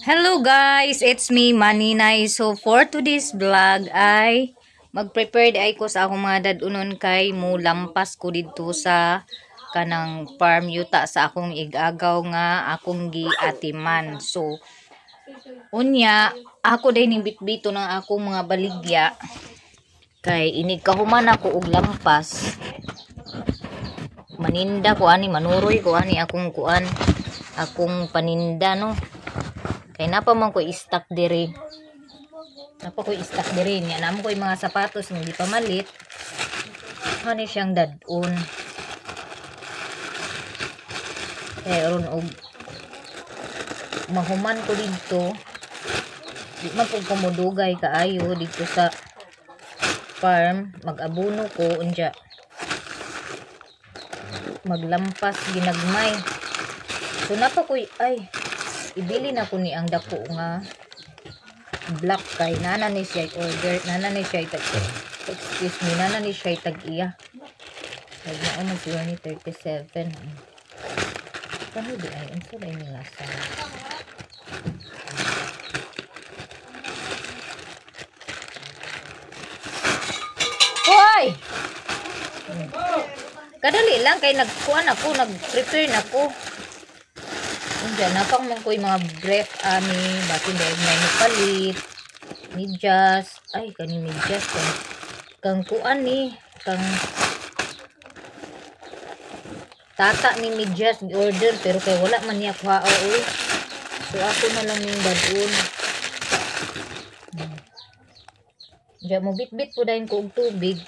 Hello guys, it's me Maninay. So for today's vlog ay mag-prepared ay ko sa akong mga dadunon kay mo lampas ko dito sa kanang farm yuta sa akong igagaw nga akong giatiman. So unya ako day ning bitbito ng akong mga baligya kay inig kahuman ako og lampas. Maninda ko ani, manuroy ko ani akong kuan, akong paninda no. Kay napa man ko i-stock diri. Napa ko i-stock diri niya. Namo ko yung mga sapatos nga di pa malit. Hani siyang dadun. Kay aron og mahuman ko dito. Di man pud ko modugay kaayo dito sa farm. Mag-abuno ko unya. Maglampas ginagmay. So napa ko ay ibili na ko ni ang dako nga black kay nana ni siya order, nana ni siya excuse me, nana ni siya tag-iya kay na mo siya ni 37 kano di ay unsa ba ini lasa hoy kadali lang kay nagkuan ako, nag-prepare na ko. Diyan, napang mong ko yung mga brief ani, batin dahil may napalit, medyas, ay, kani medyas, kang kuan ni, kang tata ni medyas, order, pero kay wala man niya kuha, so ako na lang yung dadun. Diyan, mo bit-bit po dahil ko og tubig,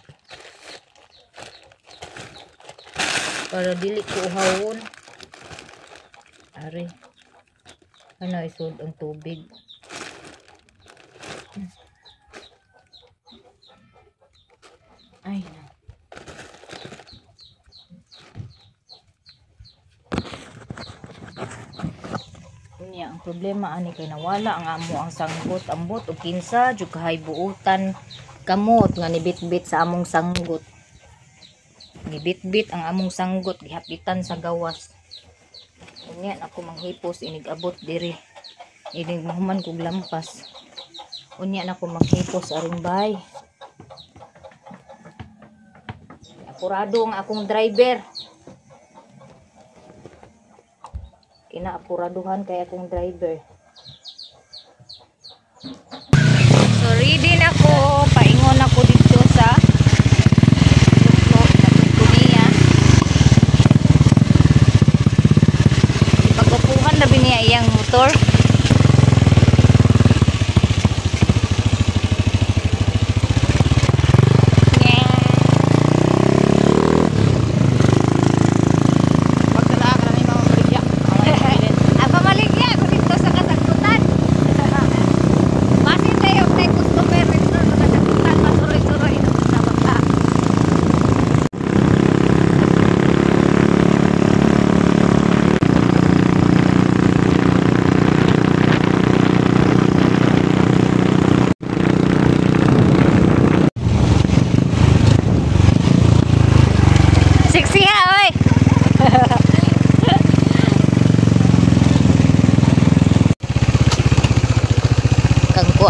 para dili ko uhawon. Ari. Ano isud ang tubig. Ay. Unya ang problema ani kay nawala ang amo ang sanggot ambot og kinsa jud kahay buutan kamot nga nibit-bit sa among sanggot. Nibit-bit ang among sanggot gihapitan sa gawas. Unya ako manghipos inig abot diri. Inig mahuman kog lampas. Unya na ako manghipos aring bay. Apurado ang akong driver. Kinaapuraduhan kay akong driver. So ready na ko, paingon ako dito sa iyang motor.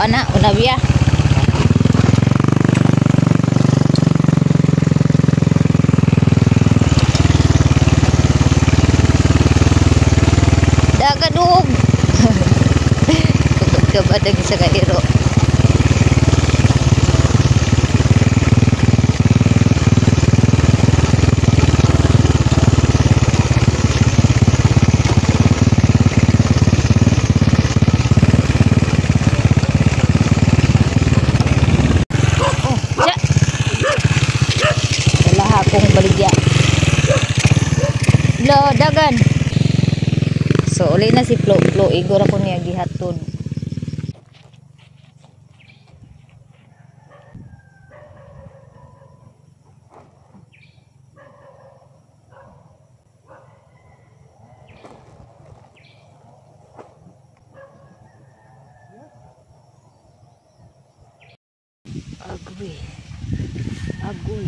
Anak una biya dagadug kabadag sa kairo. Dagan. So uli na si Flo igor ako niya gihatod. Agoy.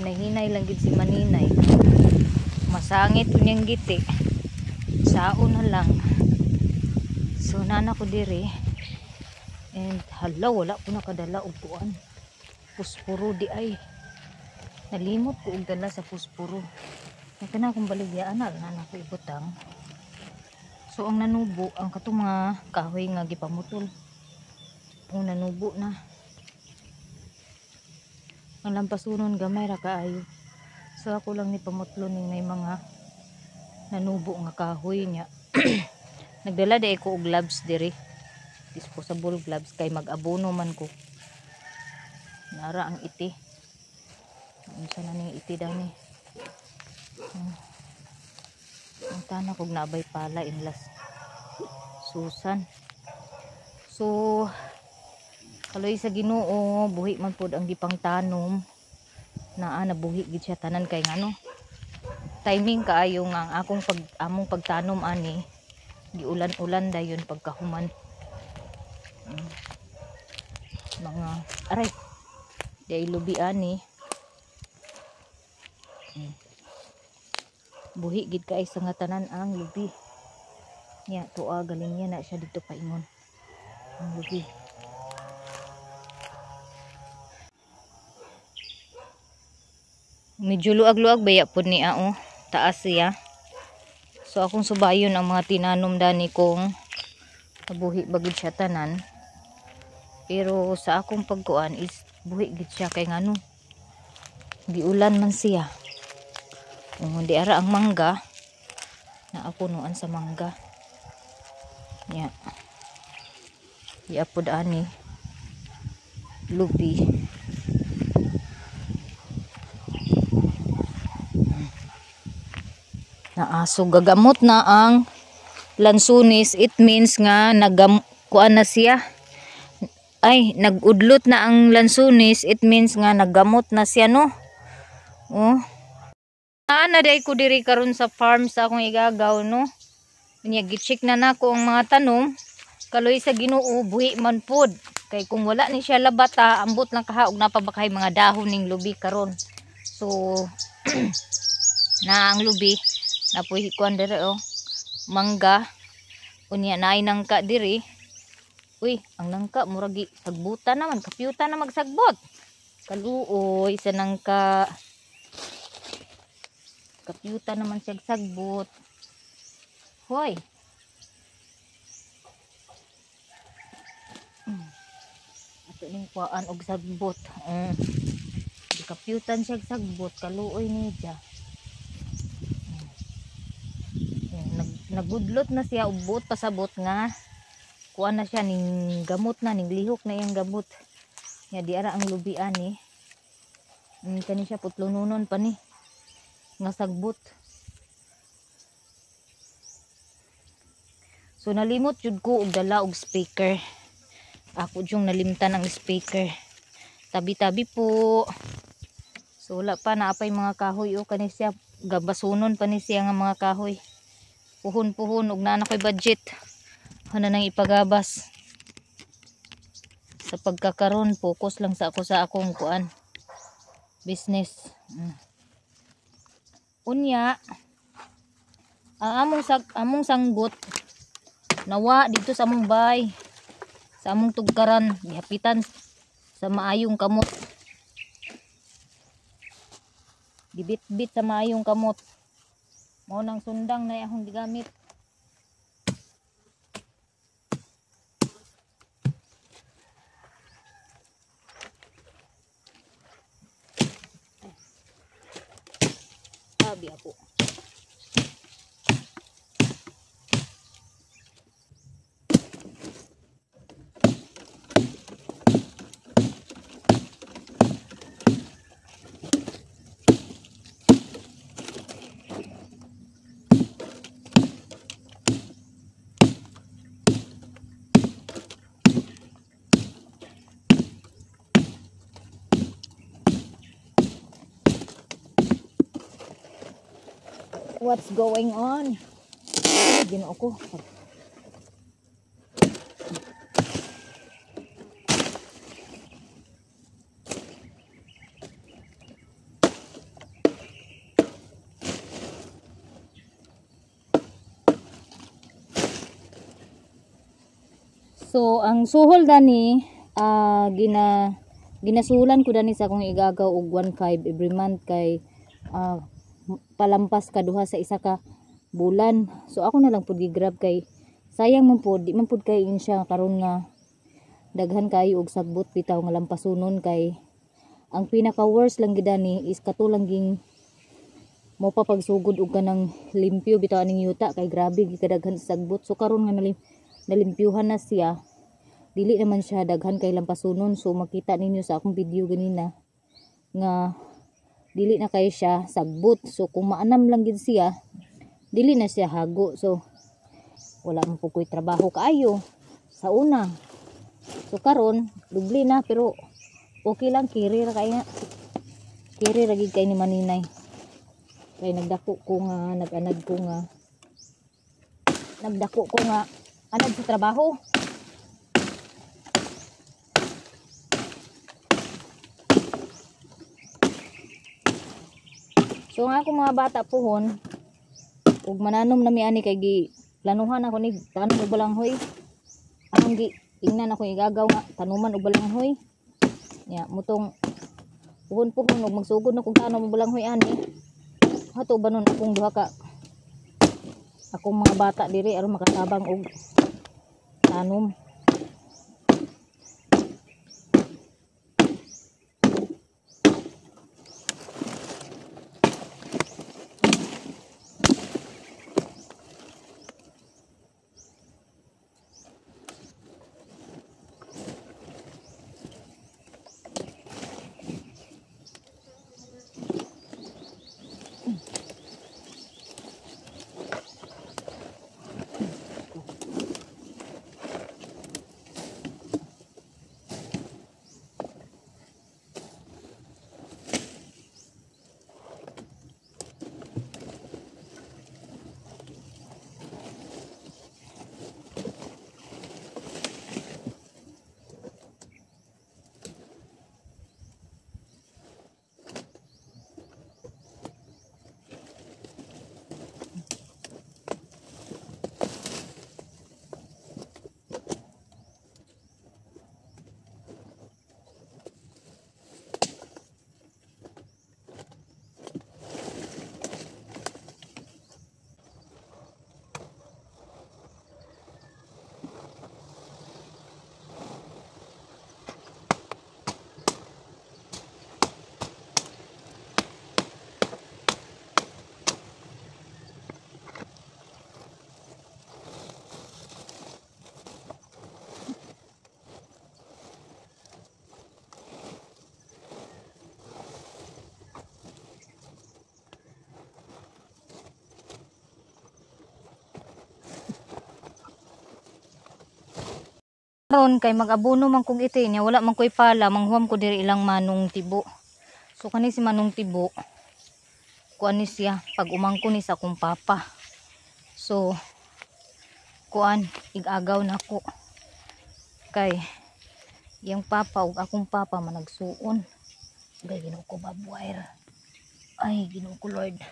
Nahinay lang gid si Maninay. Masangit unyang giti. Sao na lang. So nana ko diri. And hala, wala ko nakadala og kuan. Puspuro di ay. Nalimot ko og dala sa puspuro. Kana akong baligyaan na ko ibutang. So ang nanubo ang katong mga kahoy nga gipamutol. Ang nanubo na. Ang lampasunon gamay ra kaayo. So ako lang ni pamutlo ning may mga nanubo nga kahoy niya. Nagdala di ko og gloves diri. Disposable gloves kay mag-abono man ko. Nara ang iti. Unsa na ning iti dani? Ang tana kog nabay pala inlas. Susan. So kaloy sa Ginoo, buhi man pud ang gipang tanom. Naa nabuhi gid siya tanan kay ngano. Timing kaayo nga ang akong among pagtanom ani giulan-ulan dayon pagkahuman. Mga aray day lubi ani. Buhi gid kay sa nga tanan ang lubi. Nya tuwa galing niya na siya dito paingon. Ang lubi. Medyo luag-luag baya po niya oh. Taas siya. So akong subayon ang mga tinanom dani kong buhi bagid siya tanan. Pero sa akong pagkuan is buhi gid siya kay ngano. Giulan man siya. Di ara ang mangga na punuan sa mangga. Ya. Ya pud ani lubi. So gagamot na ang lansunis, it means nga kuan na siya. Ay, nagudlot na ang lansunis, it means nga naggamot na siya no. Oh. Na day ko diri karon sa farm sa akong igagaw no. Unya gi-check na nako ang mga tanom. Kaloy sa Ginoo buhi man pud. Kay kung wala ni siya labata, ambot lang kahaog napabakay mga dahon ning lubi karon. So na ang lubi napuhi kuan diri oh. Mangga. Unya naay nangka diri. Uy, ang nangka murag sagbutan naman, kapyuta na magsagbot. Kaluoy sa nangka. Kapyuta naman siya sagbot. Hoy. Ato ning kuan og sagbot. Kapyutan siya sagbot, kaluoy ni siya. Nagudlot na siya, ubot pasabot nga kuan na siya ning gamot na, ning lihok na yung gamot. Ya di ara ang lubi ani. Kani siya putlununon pa ni nga sagbot. So nalimot jud ko og dala og speaker. Ako jung nalimtan ang speaker. Tabi-tabi po. So wala pa naapay mga kahoy o kani siya gabasunon pa ni siya nga mga kahoy. Puhon-puhon og naa na koy budget. Hana nang ipagabas. Sa pagkakaroon focus lang sa ako sa akong kuan business. Unya ang among sanggot nawa dito sa among bay. Sa among tugkaran gihapitan sa maayong kamot. Gibit-bit sa maayong kamot. Mao nang sundang na akong gigamit. Sabi ako. What's going on? Ginoo ko. So ang suhol dani ginasulan ko dani sa akong igagaw og 1.5 every month kay palampas ka duha sa isa ka bulan. So ako na lang pud gi-grab kay sayang man pud di man pud kay siya karon nga daghan kayo og sagbot bitaw nga lampasunon kay ang pinaka worst lang gidani is katulang ging mo pa pagsugod og kanang limpyo bitaw aning yuta kay grabe gikadaghan sa sagbot. So karon nga nalimpyuhan na siya, dili naman siya daghan kay lampasunon. So makita ninyo sa akong video ganina nga dili na kay siya sagbot. So kung maanam lang gid siya, dili na siya hago. So wala man pud koy trabaho kaayo sa una. So karon dubli na pero okay lang, kiri ra kay nga. Kiri ra gid kay ni maninay. Kay nagdako ko nga nag-anad ko nga anad sa trabaho. So nga ako mga bata pohon ug mananom na mi ani kay gi planuhan ako ni tanom og balanghoy. Ang gi ingnan ako igagaw nga tanuman og balanghoy. Ya, mutong pohon ug magsugod na kog tanom og balanghoy ani. Hato banon akong duha ka akong mga bata diri aron makasabang og tanom. Karon kay mag-abono man kog iti niya wala man koy pala manghuam ko diri ilang manong tibo. So kani si manong tibo kuan ni siya pag umangko ni sa akong papa. So kuan igagaw na ko kay yang papa ug akong papa man nagsuon. Gay Ginoo ko babwire. Ay Ginoo ko Lord.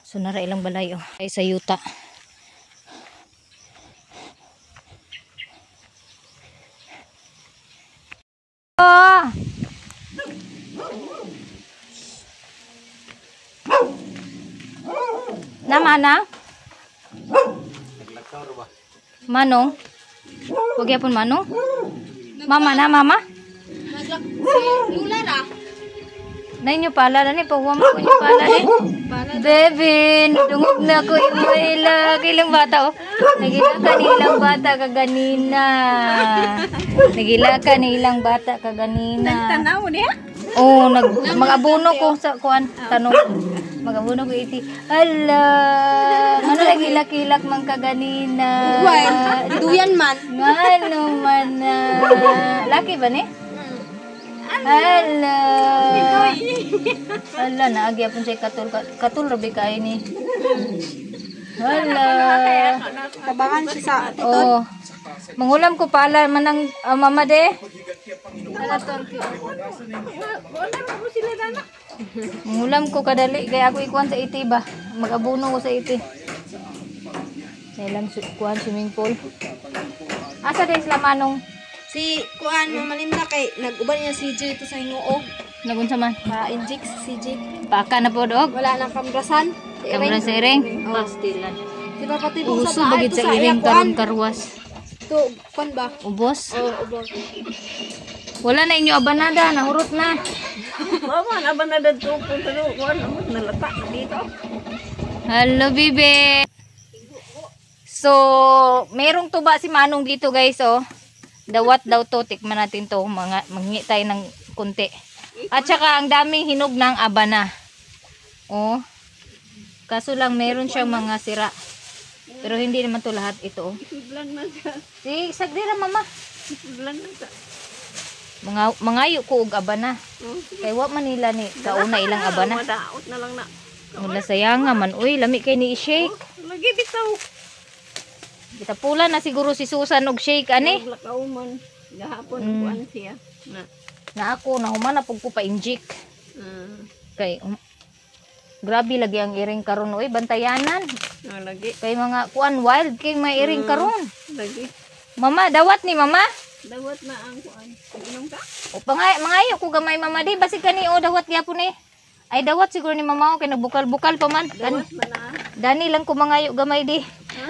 So nara ilang balay ay sa yuta. Nama na? Manong? Huwag yapon manong? Mama na, mama? Lula ra. Na inyo pala na ni, pagwam ko inyo pala ni. Bebe, dungog na ko yung ilang bata. Nagilaka ni ilang bata kaganina. Nagilaka ni ilang bata kaganina. Nagtanaw niya? Oh, mag-abono ko sa kuan tanong. Mag-abono ko iti. Hala, ano nagilak-ilak man kaganina. Duyan man. Ano man na. Laki ba ni? Hala. Hala, naagi apon siya katul rabi kain ni. Hala. Tabangan siya sa Oh. Mangulam ko pala manang mama de. Mangulam ko kadali kaya ako ikuan sa iti ba. Mag-abono ko sa iti. Nailang kuan swimming pool. Asa din sila manong Si kuan mamalinda kay nag-uban niya si CJ ito sa hinguog. nagunsa man? Pa-inject si CJ. Paka na po dog. Wala nang kambrasan. Kamera sa iring. Pastilan. Di ba pati po Uso sa bagid ito sa iring karon karwas. Ito, kuan ba? Ubos. Ubos. Wala na inyo abanada, nahurot na. Mama, naban na dito punta do, kuan nalata dito. Hello, bibe. So, merong tuba si Manong dito, guys, oh. Dawat daw to, tikman natin to, manghi tayo ng kunti. At saka ang daming hinog ng abana. Oh. Kaso lang meron siyang mga sira. Pero hindi naman to lahat ito, oh. Iblan na siya. Si sagdira mama. Iblan na siya. Mangayo ko og abana. Kay wa man nila ni kauna ilang abana. Madaot na lang na. Wala sayanga man, uy, lami kay ni i-shake. Lagi bitaw. Kita pula na siguro si Susan og shake ani. Lakaw man. Gahapon kuan siya. Na. Na ako na humana pug ko pa inject. Kay grabe lagi ang iring karon, uy, bantayanan. Lagi. Kay mga kuan wild kay may iring karon. Lagi. Mama, dawat ni mama. Dawat na ang kuan. Inom ka? O mangayo ko gamay mama di basi kani o dawat gyapon ni. Ay dawat siguro ni mama o kay nagbukal-bukal pa man. Dawat man na. Dani lang ko mangayo gamay di.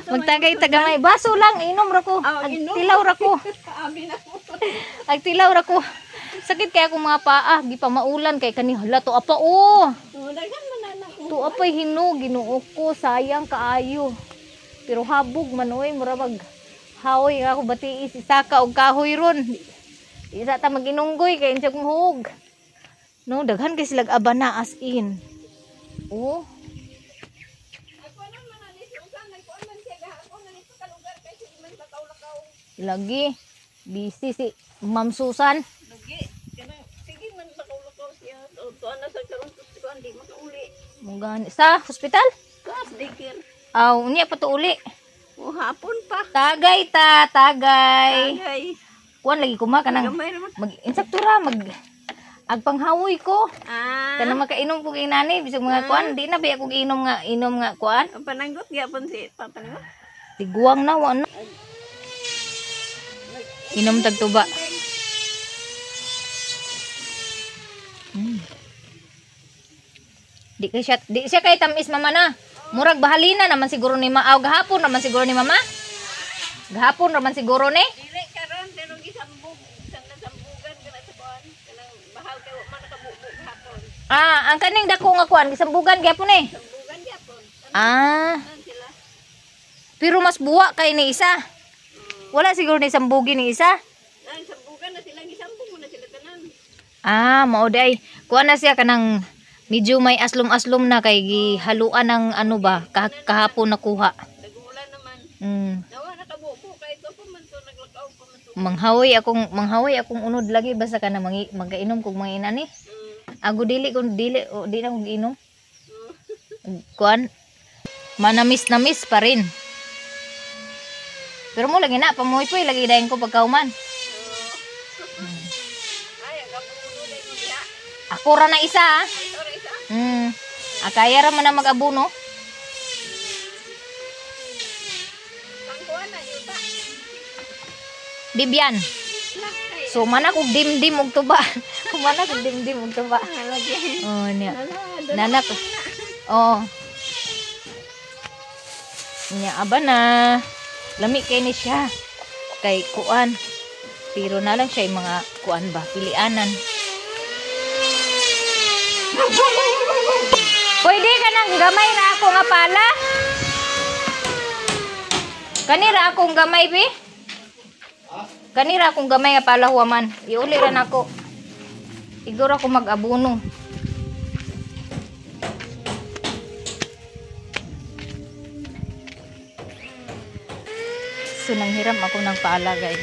Magtagay tagamay. Baso lang inom ra ko. Agtilaw ra ko. Kaabi na ko. Agtilaw ra ko. Sakit kaya akong mga paa, gi pa maulan kay kani hala to apa o. Daghan man na ko. To apay hinog Ginoo ko, sayang kaayo. Pero habog man oy mura mag haoy ako batiis isa ka og kahoy ron. Isa ta maginunggoy kay insya kong hug. No, daghan kay silag abana as in. Oh. Lagi busy si Ma'am Susan. Lagi. Kanang sige man lakaw siya. Tuan na sa karon tuan di makauli. Munggan sa hospital? Kas dikir. Aw, unya pa to uli. O hapon pa. Tagay ta, tagay. Tagay. Kuan lagi kuma kanang Gamay naman. mag-insaktura agpanghawoy ko. Ah. Kanang makainom ko kay nani bisag mga kuan, di na ba ako inom nga kuan. Ang pananggot gyapon si papananggot. Tiguang na wa na. Inom tagtuba. Di siya kay tamis mama na. Murag bahalina naman siguro ni Mama. Gahapon naman siguro ni Mama. Gahapon naman siguro ni. Dili karon pero gisambog, isang nasambugan kana sa kuan. Kanang bahal kay wa man nakabubog hapon. Ang kaning dako nga kuan gisambugan gyapon ni. Sambugan gyapon. Ano Sila. pero mas buwa kay ni isa. Wala siguro ni sambugi ni isa. Nang sambugan na sila gisambog mo na sila tanan. Mao day. Kuan na siya kanang medyo may aslom-aslom na kay gihaluan ng ano ba kahapon nakuha. Nagulan naman. Nawa nakabubo kay ito pa man to naglakaw pa man to. Manghawoy akong unod lagi basta ka na magainom kog mga inani. Ako dili di na kog inom. Kuan manamis-namis pa rin. Pero mo lagi na pamoy-poy lagi dayon ko pagkauman. Ay, gabuno na niya. Ako ra na isa. Ora isa. Akaya ra man na mag-abuno. Pangkuan na yuta. Bibian. So mana kog dimdim og tuba. Kumana kog dimdim og tuba. Lagi. Oh niya. Nanak. Oh. Niya aba na. Lami kay ni siya. Kay kuan. Pero na lang siya yung mga kuan ba, pilianan. Pwede ka nang gamay na ako nga pala? Kanira akong gamay, bi? Kanira akong gamay nga pala, huwaman. Iuli rin ako. Iguro ako mag-abuno. So, nanghiram ako ng pala, guys.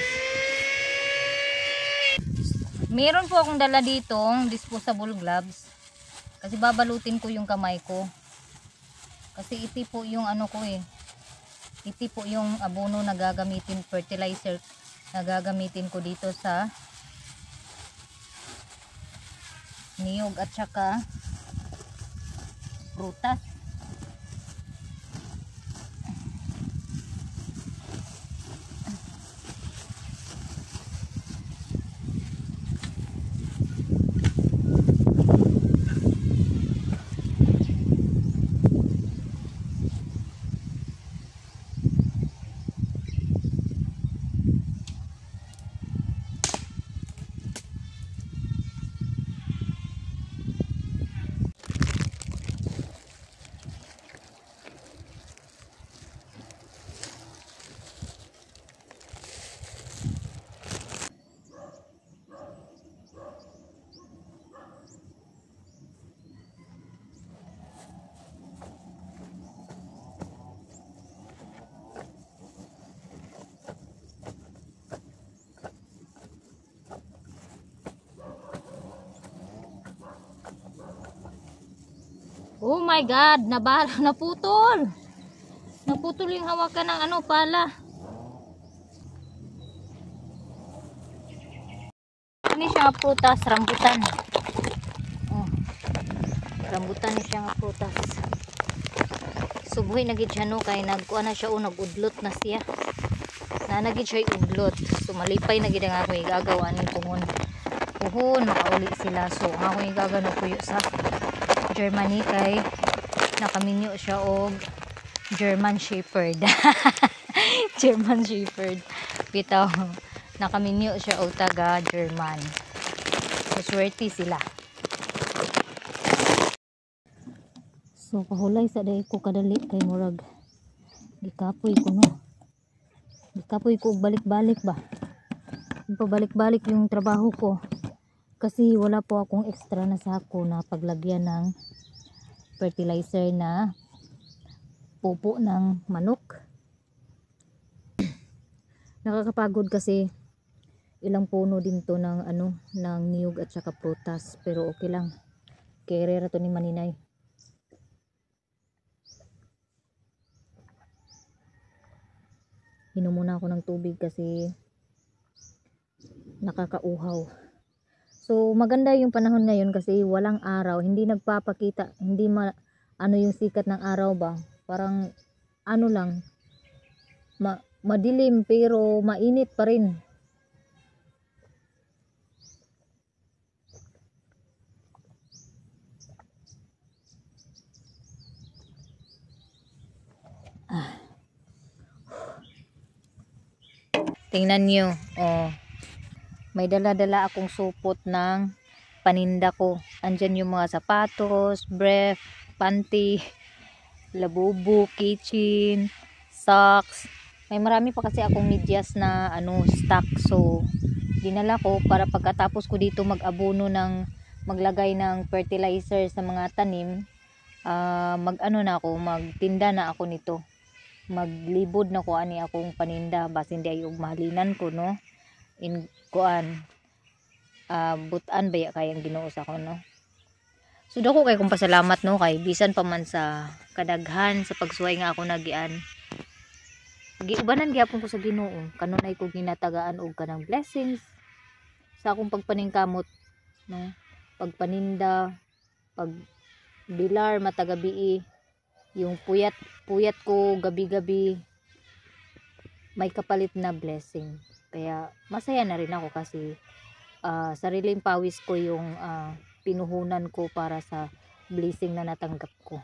Meron po akong dala ditong disposable gloves. Kasi babalutin ko yung kamay ko. Kasi iti po yung ano ko eh. Iti po yung abono na gagamitin, fertilizer na gagamitin ko dito sa niyog at saka prutas. Oh my God, naputol. Naputol yung hawakan ng ano pala. Ini siya nga prutas, rambutan. Oh. Rambutan ni siya nga prutas. Subuhi na gid siya no kay nagkuha na siya o nagudlot na siya. Nanagid siya udlot. So malipay na gid ang ako igagawa ni puhon. Puhon makauli sila. So ako igagano puyo sa Germany kay nakaminyo siya og German Shepherd. German Shepherd. Bitaw nakaminyo siya og taga German. So swerte sila. So kahulay sa day ko kadali kay murag gikapoy ko no. Gikapoy ko balik-balik ba. Pabalik-balik yung trabaho ko. Kasi wala po akong extra na sako na paglagyan ng fertilizer na pupo ng manok. Nakakapagod kasi ilang puno din to ng ano ng niyog at saka prutas pero okay lang. Kerera to ni Maninay. Inom muna ako ng tubig kasi nakakauhaw. So maganda yung panahon ngayon kasi walang araw, hindi nagpapakita, hindi ano yung sikat ng araw ba? Parang ano lang madilim pero mainit pa rin. Tingnan nyo, oh. May dala-dala akong supot ng paninda ko. Andyan yung mga sapatos, brief, panty, labubu, kitchen, socks. May marami pa kasi akong medyas na ano, stock. So, dinala ko para pagkatapos ko dito mag-abono ng maglagay ng fertilizer sa mga tanim, mag-ano na ako, magtinda na ako nito. Maglibod na ko ani akong paninda basi hindi ay mahalinan ko no in kuan butan baya kayang Ginoo sa ko no. So dako kay kong pasalamat no kay bisan pa man sa kadaghan sa pagsuway nga ako nagian giubanan gyapon ko sa Ginoo kanunay ko ginatagaan og kanang blessings sa akong pagpaningkamot no, pagpaninda, pagbilar matagabi, yung puyat ko gabi-gabi may kapalit na blessing. Kaya masaya na rin ako kasi sariling pawis ko yung pinuhunan ko para sa blessing na natanggap ko.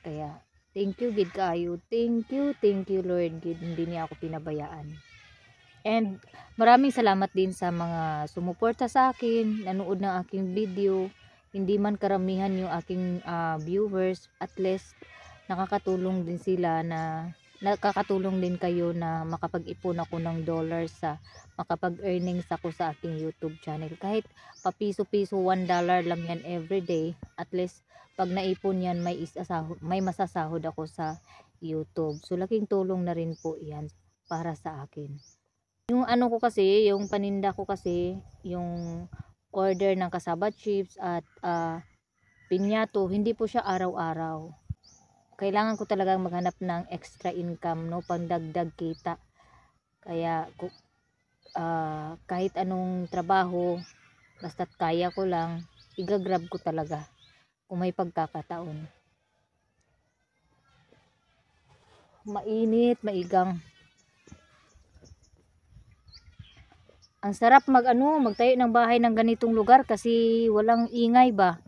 Kaya thank you gid kaayo. Thank you Lord gid hindi niya ako pinabayaan. And maraming salamat din sa mga sumuporta sa akin, nanood ng aking video. Hindi man karamihan yung aking viewers, at least nakakatulong din sila na nakakatulong din kayo na makapag-ipon ako ng dollars sa makapag-earnings ako sa aking YouTube channel. Kahit papiso-piso $1 lang yan everyday, at least pag naipon yan may masasahod ako sa YouTube. So laking tulong na rin po yan para sa akin. Yung ano ko kasi, yung paninda ko kasi, yung order ng cassava chips at pinyato, hindi po siya araw-araw. Kailangan ko talagang maghanap ng extra income, no, pangdagdag kita. Kaya kahit anong trabaho, basta't kaya ko lang, igagrab ko talaga kung may pagkakataon. Mainit, maigang. Ang sarap magtayo ng bahay ng ganitong lugar kasi walang ingay ba.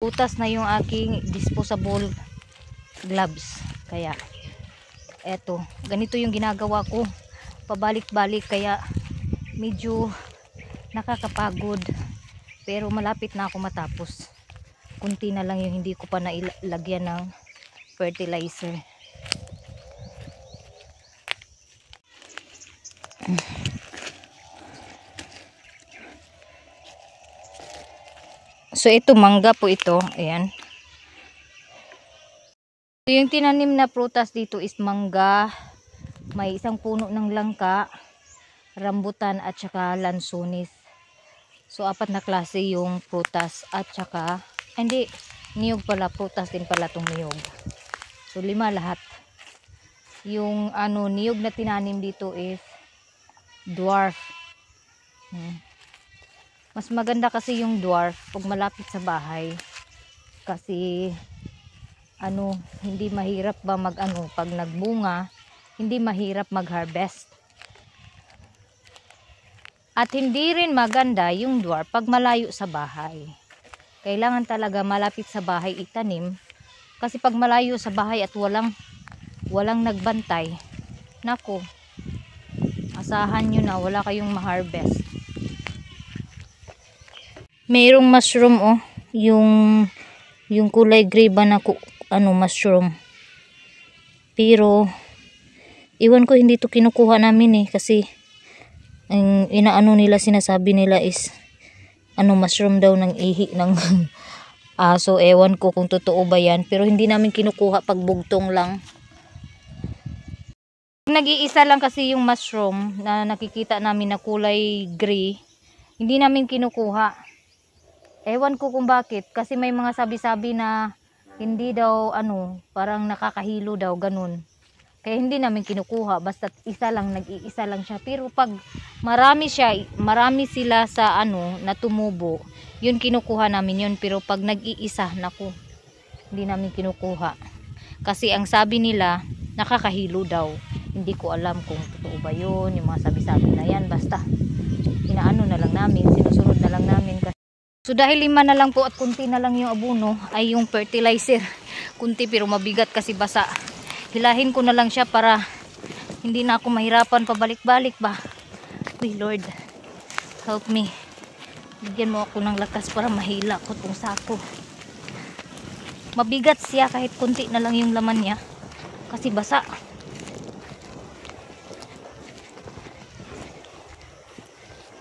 Utas na yung aking disposable gloves. Kaya eto, ganito yung ginagawa ko. Pabalik-balik kaya medyo nakakapagod. Pero malapit na ako matapos. Kunti na lang yung hindi ko pa nailagyan ng fertilizer. So ito mangga po ito, ayan. So, yung tinanim na prutas dito is mangga, May isang puno ng langka, rambutan at saka lansunis. So 4 na klase yung prutas at saka hindi, niyog pala, prutas din pala tong niyog. So 5 lahat. Yung niyog na tinanim dito is dwarf. Mas maganda kasi yung dwarf pag malapit sa bahay. Kasi hindi mahirap ba pag nagbunga, hindi mahirap mag-harvest. At hindi rin maganda yung dwarf pag malayo sa bahay. Kailangan talaga malapit sa bahay itanim. Kasi pag malayo sa bahay at walang nagbantay, nako, asahan nyo na wala kayong ma-harvest. Mayroong mushroom yung kulay gray ba na mushroom. Pero iwan ko, hindi to kinukuha namin kasi ang nila, sinasabi nila is mushroom daw ng ihi ng aso. Ewan ko kung totoo ba yan, pero hindi namin kinukuha pag bugtong lang. Nag-iisa lang kasi yung mushroom na nakikita namin na kulay gray, hindi namin kinukuha. Ewan ko kung bakit, kasi may mga sabi-sabi na hindi daw parang nakakahilo daw, ganun. Kaya hindi namin kinukuha, basta nag-iisa lang siya. Pero pag marami sila sa na tumubo, yun kinukuha namin yun. Pero pag nag-iisa, naku, hindi namin kinukuha. Kasi ang sabi nila, nakakahilo daw. Hindi ko alam kung totoo ba yun, yung mga sabi-sabi na yan. Basta, na lang namin, sinusunod na lang namin. So dahil 5 na lang po at kunti na lang yung abono, ay yung fertilizer. Kunti pero mabigat kasi basa. Hilahin ko na lang siya para hindi na ako mahirapan pabalik-balik ba. Uy Lord, help me. Bigyan mo ako ng lakas para mahila ko tong sako. Mabigat siya kahit kunti na lang yung laman niya. Kasi basa.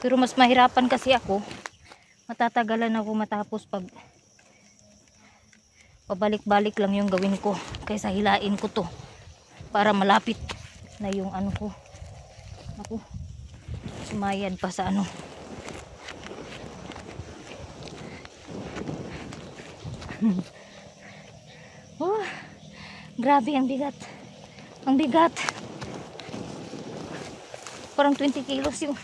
Pero mas mahirapan kasi ako. Matatagalan ako matapos pag pabalik-balik lang yung gawin ko kaysa hilain ko to para malapit na yung ko. Ako, sumayad pa sa Oh, grabe ang bigat. Ang bigat. Parang 20 kilos yung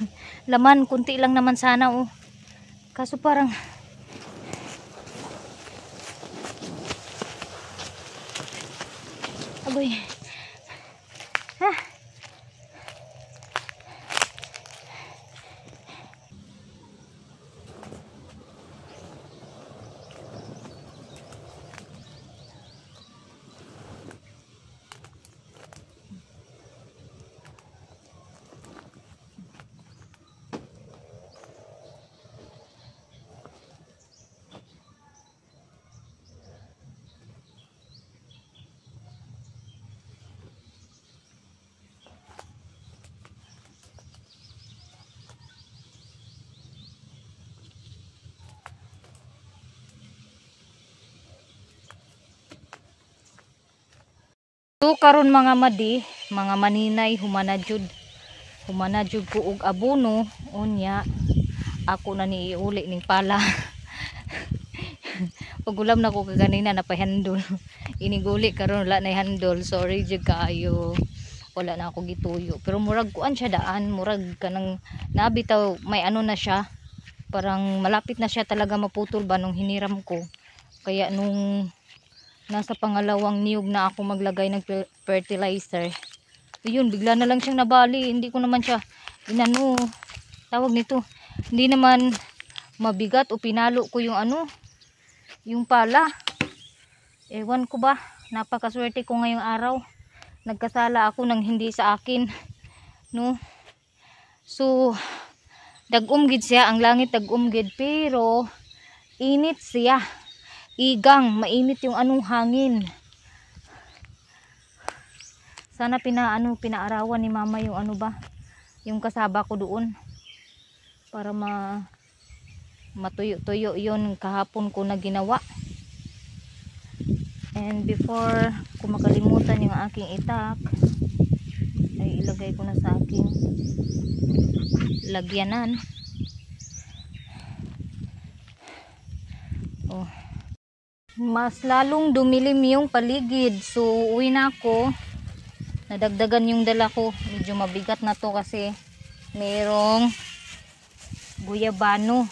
laman. Kunti lang naman sana Kaso parang agoy. So karon mga madi, mga maninay, humanajud ko og abono unya. Ako na niuli ning pala. Pagulam na ko kaganina napahandol. Iniguli karon wala na handol. Sorry jud kaayo. Wala na ako gituyo. Pero murag kuan siya daan, murag kanang nabitaw may na siya. Parang malapit na siya talaga maputol ba nung hiniram ko. Kaya nung nasa pangalawang niyog na ako maglagay ng fertilizer, yun, bigla na lang siyang nabali. Hindi ko naman siya tawag nito, hindi naman mabigat o pinalo ko yung yung pala. Ewan ko ba, napakaswerte ko ngayong araw. Nagkasala ako ng hindi sa akin, So dagumgid siya, ang langit dagumgid, pero init siya. Igang, mainit yung hangin. Sana pinaarawan ni mama yung yung kasaba ko doon. Para matuyo-tuyo yun kahapon ko na ginawa. And before ko makalimutan yung aking itak, ay ilagay ko na sa aking lagyanan. Oh. Mas lalong dumilim yung paligid. So uwi na ako. Nadagdagan yung dala ko. Medyo mabigat na to kasi merong guyabano.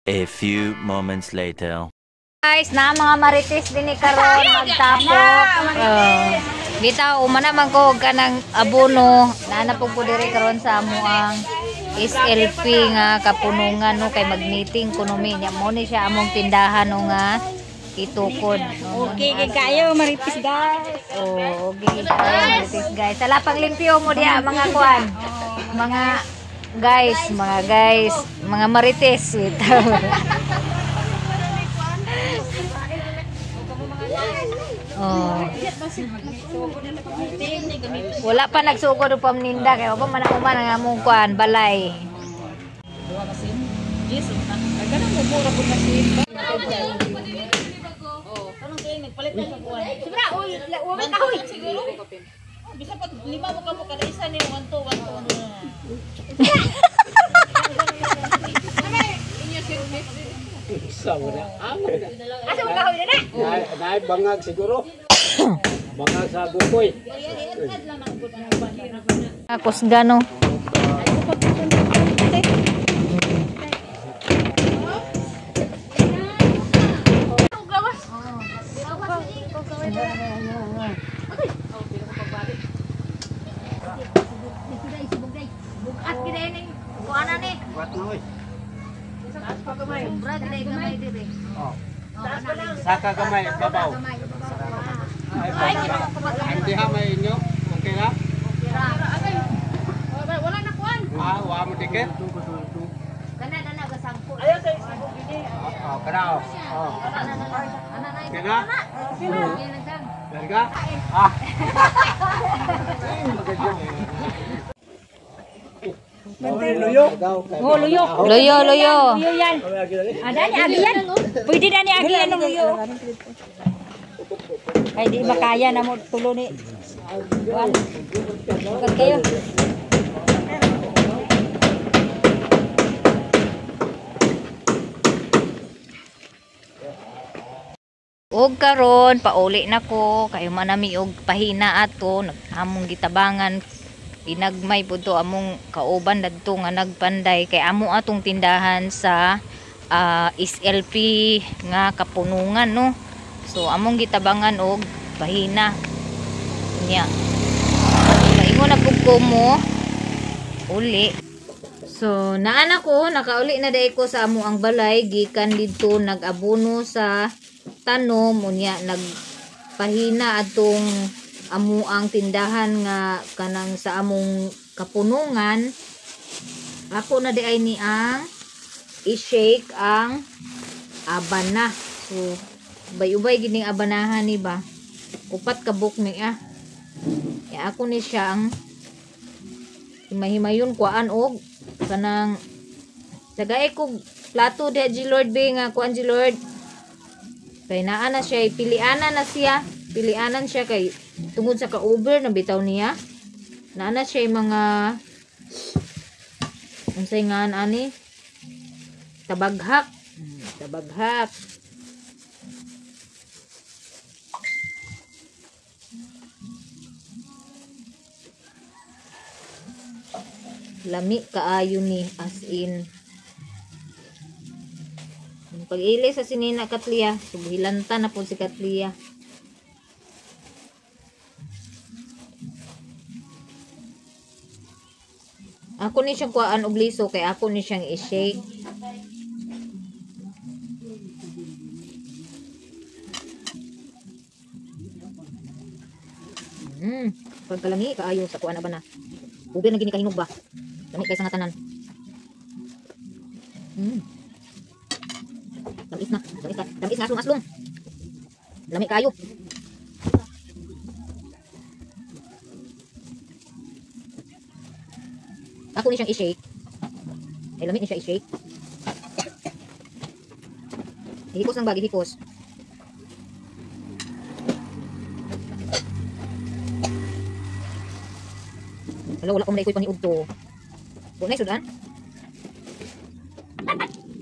A few moments later. Guys, na mga marites din ni karon magtapok. Bitaw umana man ko kanang abono. Naanapog ko diri karon sa amuang SLP nga kapunungan no kay mag-meeting kuno mi nya mo ni siya among tindahan no nga itukod. Okay, kayo maritis guys. Oh, okay kayo marites guys. Sala pang limpyo mo diya mga kuan. Mga guys, mga marites. Wait. Oh. Wala pa nagsugod og pamninda kay wa man ako man nga mong kuan balay. Duha ka sim. Yes, ay kanang mo mura pud na sim. Oh, kanang kay nagpalit na sa kuan. Sibra, oy, wa ka hoy. Siguro. Bisa pa lima mo ka mo kada isa ni 1 to 1 to. Sa wala. Asa mo ka hoy na? Nay bangag siguro. Bangag sa bukoy. Akos gano. Bukat gid ni. Kuana ni. Wat na oy. Brad dai gamay dire. Oh. Saka gamay babaw. Ay, hindi ha may inyo. Okay na? Wala na kuan. Wa mo tiket. Kana ga sangko. Ayo sa isibog ini. Oh, kana. Oh. Okay na? Larga? Ah. Luyo. Oh, luyo. Loyo. Luyo yan. Ada ni agi yan. Pwede na ni agi yan luyo. Ay di ba kaya na mo tulo ni. Kuan. Bukat kayo. Og karon pauli na ko kayo manami og pahina ato naghamong gitabangan inagmay pud to among kauban dadto nga nagpanday kay amo atong tindahan sa SLP nga kapunungan no. So among gitabangan og pahina nya. Kaingon na pud ko mo uli. So naana ko nakauli na dai ko sa amo ang balay gikan didto nag-abono sa tanom unya nagpahina atong amo ang tindahan nga kanang sa among kapunungan. Ako na di ay ni ang i-shake ang abana. So ubay-ubay gining abanahan ni ba. Upat ka buk ni Ya ako ni siya ang himahimayon kuan og kanang tagay ko plato di G Lord be nga kuan G Lord. Kay naa na siya, pilianan na siya. Pilianan siya kay tungod sa ka-over na bitaw niya. Naa na siya mga unsay nga ani? Tabaghak. Tabaghak. Lami kaayo ni as in. Pag-ili sa sinina Katlia, subuhilanta na po si Katlia. Ako ni siyang kuhaan og liso kay ako ni siyang i-shake. Pagkalami kaayo sa kuhaan na ba na. Ubi na gini kahinog ba? Lami kay sa nga tanan. Tamis na. Tamis na aslong. Lami kayo. Ako ni siyang i-shake. Ay, lamit ni siya i-shake. Hihikos ng bagi, hikos. Wala ko na ikoy paniud to. Bunay sudan.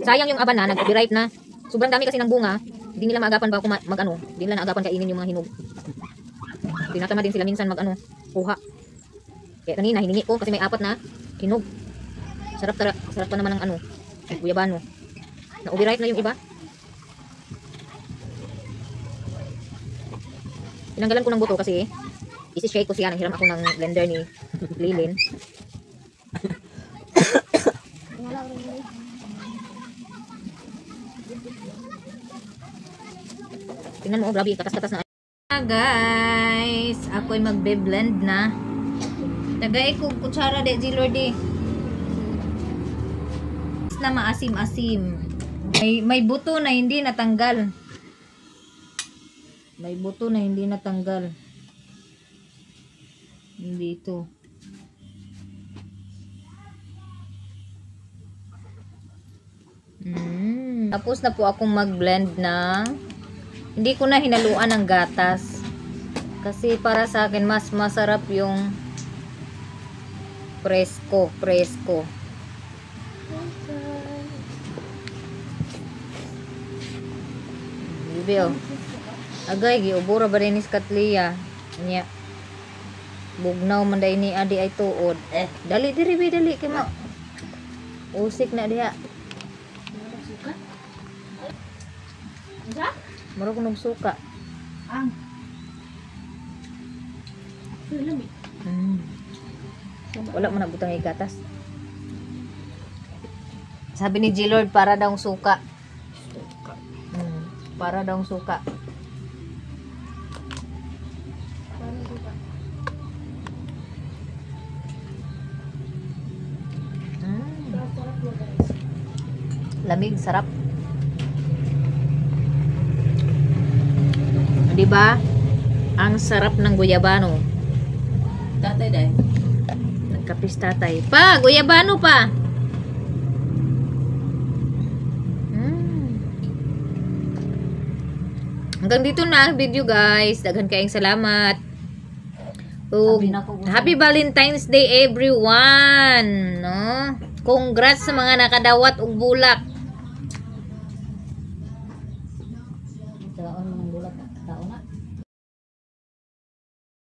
Sayang yung aban na, nag-copyright na. Sobrang dami kasi ng bunga. Hindi nila maagapan ba kung mag-ano. Hindi nila naagapan kainin yung mga hinog. Tinatama din sila minsan mag-ano, kuha. Kaya kanina hiningi ko kasi may 4 na hinog. Sarap pa naman ng ano, guyabano. Na-copyright na yung iba. Tinanggalan ko ng buto kasi isi-shake ko siya. Nanghiram ako ng blender ni Lilin. Tingnan mo, grabe, katas-katas na. Guys, ako'y magbe-blend na. Tagay ko kutsara de Lordy. Na maasim-asim. May buto na hindi natanggal. May buto na hindi natanggal. Hindi ito. Tapos na po akong mag-blend na. Hindi ko na hinaluan ng gatas. Kasi para sa akin mas masarap yung presko. Bibil. Agay giubura ba rin ni Skatlia? Nya. Bugnaw man day ni adi ay tuod. Dali diri dali kay mo. Usik na diha. Mura ko nagsuka. Wala mo na butang gatas. Sabi ni G-Lord para daw suka. Para daw suka. Lamig, sarap. Diba? Ang sarap ng guyabano. Tatay dahil. Nagkapis tatay. Pa, guyabano pa. Hanggang dito na ang video guys. Daghan kayong salamat. Happy Valentine's Day everyone. No? Congrats sa mga nakadawat og bulak.